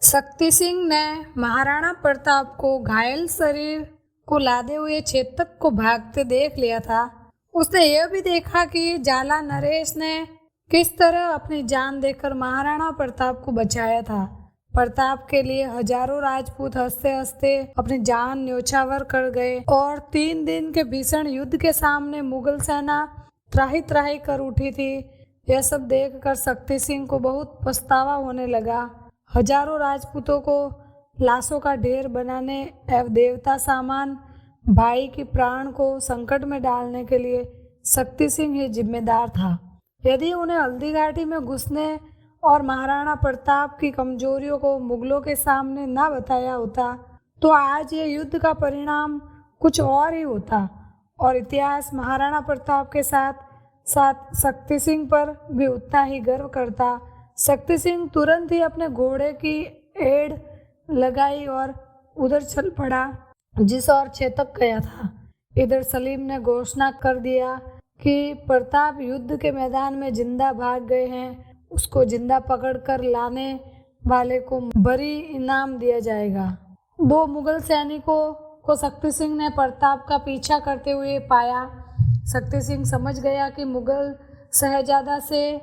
शक्ति सिंह ने महाराणा प्रताप को घायल शरीर को लादे हुए चेतक को भागते देख लिया था। उसने यह भी देखा कि जाला नरेश ने किस तरह अपनी जान देकर महाराणा प्रताप को बचाया था। प्रताप के लिए हजारों राजपूत हंसते हंसते अपनी जान न्योछावर कर गए और 3 दिन के भीषण युद्ध के सामने मुगल सेना त्राही त्राही कर उठी थी। यह सब देखकर शक्ति सिंह को बहुत पछतावा होने लगा। हजारों राजपूतों को लाशों का ढेर बनाने एवं देवता सामान भाई की प्राण को संकट में डालने के लिए शक्ति सिंह ही जिम्मेदार था। यदि उन्हें हल्दी घाटी में घुसने और महाराणा प्रताप की कमजोरियों को मुगलों के सामने न बताया होता तो आज ये युद्ध का परिणाम कुछ और ही होता और इतिहास महाराणा प्रताप के साथ साथ शक्ति सिंह पर भी उतना ही गर्व करता। शक्ति सिंह तुरंत ही अपने घोड़े की एड़ लगाई और उधर चल पड़ा जिस ओर चेतक गया था। इधर सलीम ने घोषणा कर दिया कि प्रताप युद्ध के मैदान में जिंदा भाग गए हैं। उसको जिंदा पकड़कर लाने वाले को बड़ी इनाम दिया जाएगा। 2 मुगल सैनिकों को शक्ति सिंह ने प्रताप का पीछा करते हुए पाया। शक्ति सिंह समझ गया कि मुगल शहजादा से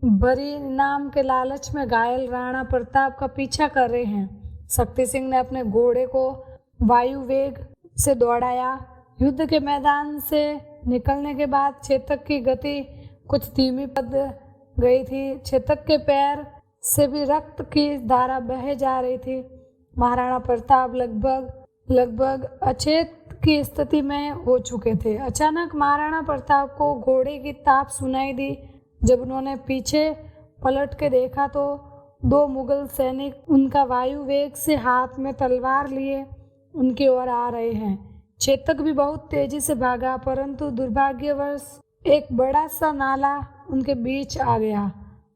बड़ी इनाम के लालच में घायल राणा प्रताप का पीछा कर रहे हैं। शक्ति सिंह ने अपने घोड़े को वायु वेग से दौड़ाया। युद्ध के मैदान से निकलने के बाद चेतक की गति कुछ धीमी पड़ गई थी। चेतक के पैर से भी रक्त की धारा बह जा रही थी। महाराणा प्रताप लगभग अचेत की स्थिति में हो चुके थे। अचानक महाराणा प्रताप को घोड़े की ताप सुनाई दी। जब उन्होंने पीछे पलट के देखा तो 2 मुगल सैनिक उनका वायु वेग से हाथ में तलवार लिए उनकी ओर आ रहे हैं। चेतक भी बहुत तेजी से भागा, परंतु दुर्भाग्यवश एक बड़ा सा नाला उनके बीच आ गया।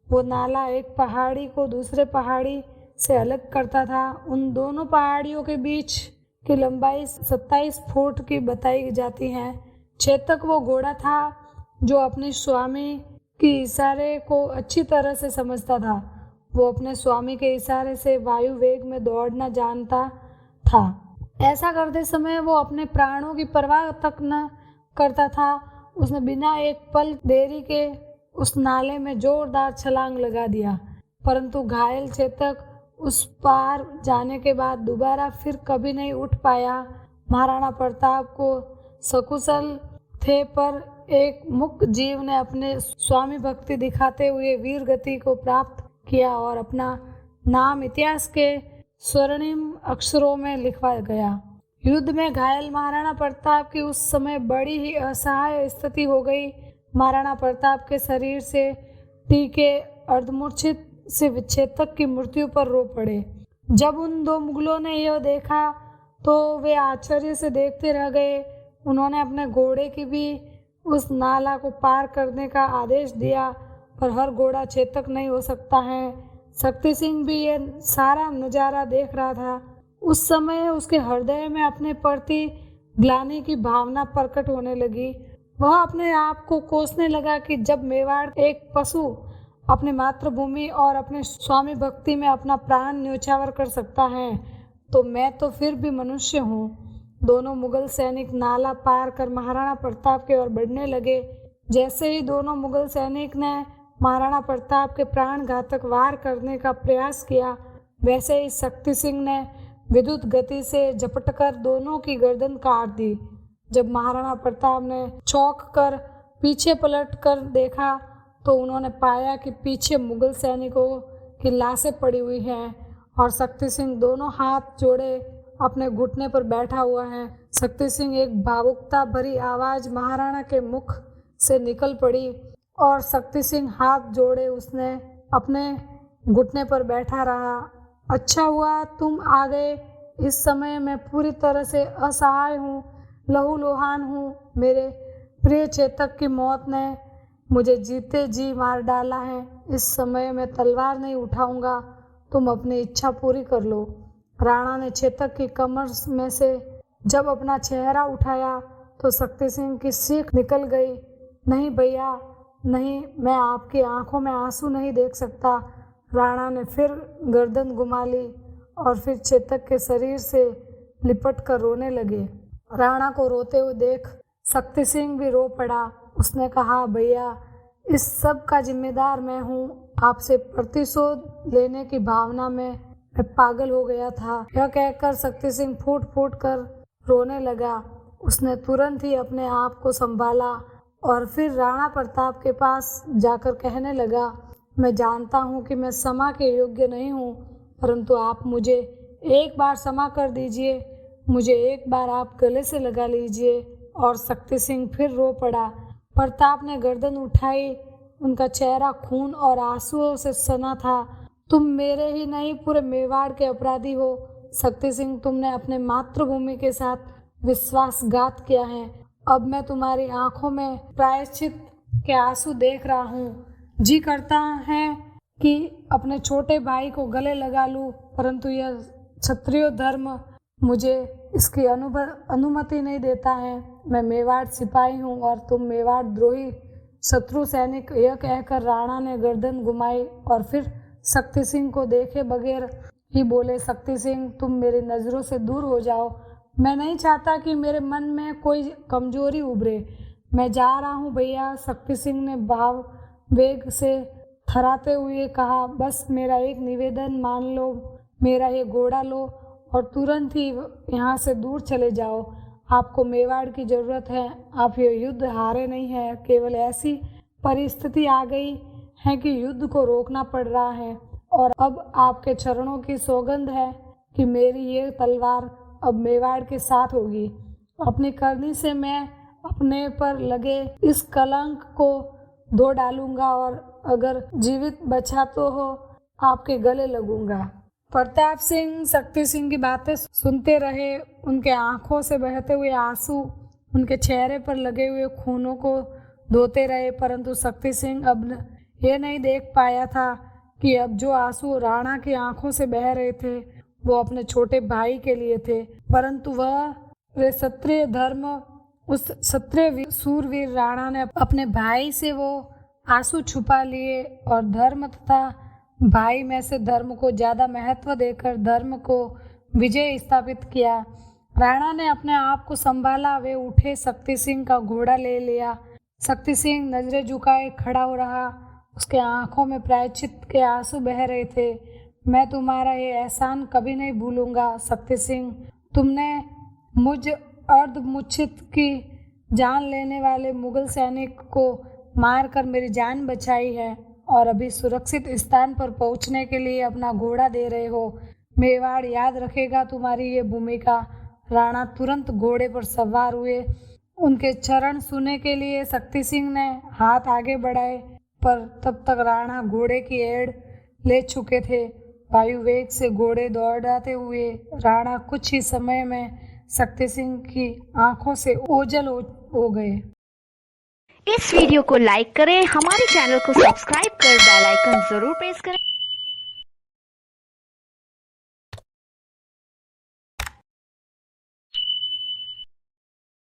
वो नाला एक पहाड़ी को दूसरे पहाड़ी से अलग करता था। उन दोनों पहाड़ियों के बीच की लंबाई 27 फुट की बताई जाती है। चेतक वो घोड़ा था जो अपने स्वामी के इशारे को अच्छी तरह से समझता था। वो अपने स्वामी के इशारे से वायु वेग में दौड़ना जानता था। ऐसा करते समय वो अपने प्राणों की परवाह तक न करता था। उसने बिना एक पल देरी के उस नाले में जोरदार छलांग लगा दिया, परंतु घायल चेतक उस पार जाने के बाद दोबारा फिर कभी नहीं उठ पाया। महाराणा प्रताप को सकुशल थे, पर एक मुक जीव ने अपने स्वामी भक्ति दिखाते हुए वीर गति को प्राप्त किया और अपना नाम इतिहास के स्वर्णिम अक्षरों में लिखवा गया। युद्ध में घायल महाराणा प्रताप की उस समय बड़ी ही असहाय स्थिति हो गई। महाराणा प्रताप के शरीर से टीके अर्धमूर्छित से चेतक की मृत्यु पर रो पड़े। जब उन 2 मुगलों ने यह देखा तो वे आश्चर्य से देखते रह गए। उन्होंने अपने घोड़े की भी उस नाला को पार करने का आदेश दिया, पर हर घोड़ा चेतक नहीं हो सकता है। शक्ति सिंह भी ये सारा नज़ारा देख रहा था। उस समय उसके हृदय में अपने प्रति ग्लानि की भावना प्रकट होने लगी। वह अपने आप को कोसने लगा कि जब मेवाड़ एक पशु अपनी मातृभूमि और अपने स्वामी भक्ति में अपना प्राण न्योछावर कर सकता है, तो मैं तो फिर भी मनुष्य हूँ। दोनों मुगल सैनिक नाला पार कर महाराणा प्रताप की ओर बढ़ने लगे। जैसे ही दोनों मुगल सैनिक ने महाराणा प्रताप के प्राण घातक वार करने का प्रयास किया, वैसे ही शक्ति सिंह ने विद्युत गति से झपटकर दोनों की गर्दन काट दी। जब महाराणा प्रताप ने चौंक कर पीछे पलट कर देखा तो उन्होंने पाया कि पीछे मुगल सैनिकों की लाशें पड़ी हुई हैं और शक्ति सिंह दोनों हाथ जोड़े अपने घुटने पर बैठा हुआ है। शक्ति सिंह एक भावुकता भरी आवाज महाराणा के मुख से निकल पड़ी और शक्ति सिंह हाथ जोड़े उसने अपने घुटने पर बैठा रहा। अच्छा हुआ तुम आ गए। इस समय मैं पूरी तरह से असहाय हूँ, लहूलुहान हूँ। मेरे प्रिय चेतक की मौत ने मुझे जीते जी मार डाला है। इस समय मैं तलवार नहीं उठाऊंगा, तुम अपनी इच्छा पूरी कर लो। राणा ने चेतक की कमर में से जब अपना चेहरा उठाया तो शक्ति सिंह की चीख निकल गई। नहीं भैया नहीं, मैं आपकी आंखों में आंसू नहीं देख सकता। राणा ने फिर गर्दन घुमा ली और फिर चेतक के शरीर से लिपट कर रोने लगे। राणा को रोते हुए देख शक्ति सिंह भी रो पड़ा। उसने कहा, भैया, इस सब का जिम्मेदार मैं हूँ। आपसे प्रतिशोध लेने की भावना में मैं पागल हो गया था। यह कहकर शक्ति सिंह फूट फूट कर रोने लगा। उसने तुरंत ही अपने आप को संभाला और फिर राणा प्रताप के पास जाकर कहने लगा, मैं जानता हूँ कि मैं क्षमा के योग्य नहीं हूँ, परंतु आप मुझे एक बार क्षमा कर दीजिए। मुझे एक बार आप गले से लगा लीजिए। और शक्ति सिंह फिर रो पड़ा। प्रताप ने गर्दन उठाई। उनका चेहरा खून और आंसुओं से सना था। तुम मेरे ही नहीं, पूरे मेवाड़ के अपराधी हो शक्ति सिंह। तुमने अपने मातृभूमि के साथ विश्वासघात किया है। अब मैं तुम्हारी आंखों में प्रायश्चित के आंसू देख रहा हूँ। जी करता है कि अपने छोटे भाई को गले लगा लूं, परंतु यह क्षत्रिय धर्म मुझे इसकी अनुमति नहीं देता है। मैं मेवाड़ सिपाही हूँ और तुम मेवाड़ द्रोही शत्रु सैनिक। यह कहकर राणा ने गर्दन घुमाई और फिर शक्ति सिंह को देखे बगैर ही बोले, शक्ति सिंह, तुम मेरी नज़रों से दूर हो जाओ। मैं नहीं चाहता कि मेरे मन में कोई कमजोरी उभरे। मैं जा रहा हूँ भैया। शक्ति सिंह ने भाव वेग से थराते हुए कहा, बस मेरा एक निवेदन मान लो। मेरा ये घोड़ा लो और तुरंत ही यहाँ से दूर चले जाओ। आपको मेवाड़ की ज़रूरत है। आप ये युद्ध हारे नहीं हैं। केवल ऐसी परिस्थिति आ गई है कि युद्ध को रोकना पड़ रहा है और अब आपके चरणों की सौगंध है कि मेरी ये तलवार अब मेवाड़ के साथ होगी। अपनी करनी से मैं अपने पर लगे इस कलंक को धो डालूंगा और अगर जीवित बचा तो हो आपके गले लगूंगा। प्रताप सिंह शक्ति सिंह की बातें सुनते रहे। उनके आंखों से बहते हुए आंसू उनके चेहरे पर लगे हुए खूनों को धोते रहे, परंतु शक्ति सिंह अब ये नहीं देख पाया था कि अब जो आंसू राणा की आंखों से बह रहे थे वो अपने छोटे भाई के लिए थे, परंतु वह क्षत्रिय धर्म, उस क्षत्रिय सूरवीर राणा ने अपने भाई से वो आंसू छुपा लिए और धर्म तथा भाई में से धर्म को ज़्यादा महत्व देकर धर्म को विजय स्थापित किया। राणा ने अपने आप को संभाला। वे उठे, शक्ति सिंह का घोड़ा ले लिया। शक्ति सिंह नजरें झुकाए खड़ा हो रहा। उसके आंखों में प्रायश्चित के आंसू बह रहे थे। मैं तुम्हारा ये एहसान कभी नहीं भूलूंगा शक्ति सिंह। तुमने मुझ अर्धमूर्छित की जान लेने वाले मुगल सैनिक को मारकर मेरी जान बचाई है और अभी सुरक्षित स्थान पर पहुंचने के लिए अपना घोड़ा दे रहे हो। मेवाड़ याद रखेगा तुम्हारी ये भूमिका। राणा तुरंत घोड़े पर सवार हुए। उनके चरण छूने के लिए शक्ति सिंह ने हाथ आगे बढ़ाए, पर तब तक राणा घोड़े की एड़ ले चुके थे। वायु वेग से घोड़े दौड़ाते हुए राणा कुछ ही समय में शक्ति सिंह की आंखों से ओझल हो गए। इस वीडियो को लाइक करें, हमारे चैनल को सब्सक्राइब कर बेल आइकन जरूर प्रेस करें।